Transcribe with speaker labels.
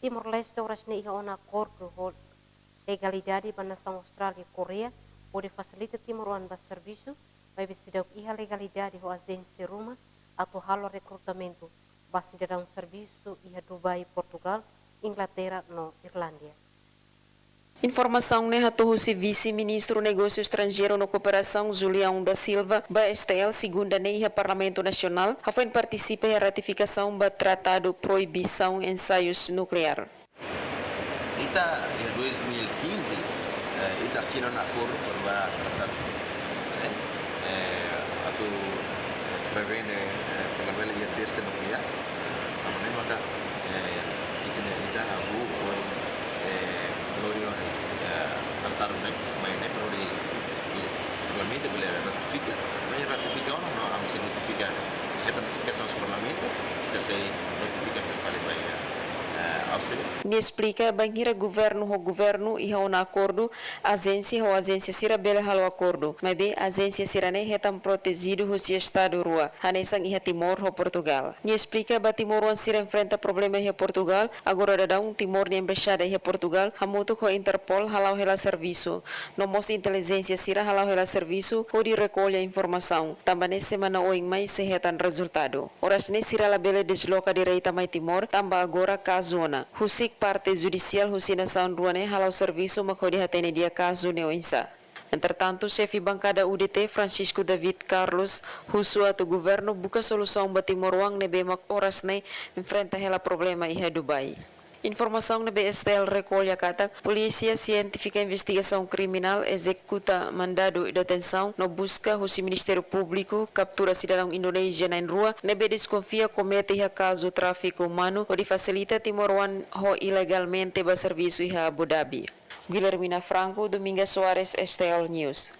Speaker 1: Timor-Leste horas ne iha ona acordo ho legalidade ba nação Austrália e Coreia pode facilita Timor-Leste ba serviço vai besidau iha legalidade ho agência Roma atau halo recrutamento ba cidadão serviço iha Dubai, Portugal, Inglaterra no Irlândia.
Speaker 2: Informação ne hatuhusi vice-ministro negócio estrangeiro no cooperação Julião da Silva ba STL segunda ne Parlamento Nacional hafen participa em ratificação ba tratado proibição ensaios nuclear.
Speaker 3: Ita em 2015 ita assinou um acordo para tratado né atau prevene pela ia teste nuclear também maka ita abu glorione antar mainnya perlu di parlamento boleh ratifica mas ratifica ou não harus notificar esta notificação do parlamento que se notifica para Áustria.
Speaker 2: Ni explica banhira governo e um acordo agência sira bele halo acordo mas be agência sira ne hetam protegido o estado rua hanesang iha Timor ho Portugal. Ni explica ba Timor wan sira enfrenta problema iha Portugal agora da Timor ni embaixada iha Portugal hamutu ko Interpol halau hela serviço no mos inteligência sira halau hela serviço ho di recolha informação tambane semana oing mais se hetan resultado. Oras ne sira la bele desloca direita mai Timor tamba agora kazona husik parte judicial husina sound ruane halau serviço makodi hatene dia caso neoinsa. Entretanto, chefe bancada UDT Francisco David Carlos husu atu governo buka solução ba Timor-Wang nebe mak oras ne enfrenta hela problema iha Dubai. Informação na BSTL recolhe kata Polícia Científica Investigação Criminal executa mandado de detenção no busca o Ministério Público captura cidadão Indonésia na rua nebe desconfia comete caso tráfico humano ou de facilita Timor-Wan ho ilegalmente ba serviço iha Abu Dhabi. Guilhermina Franco, Dominga Soares, STL News.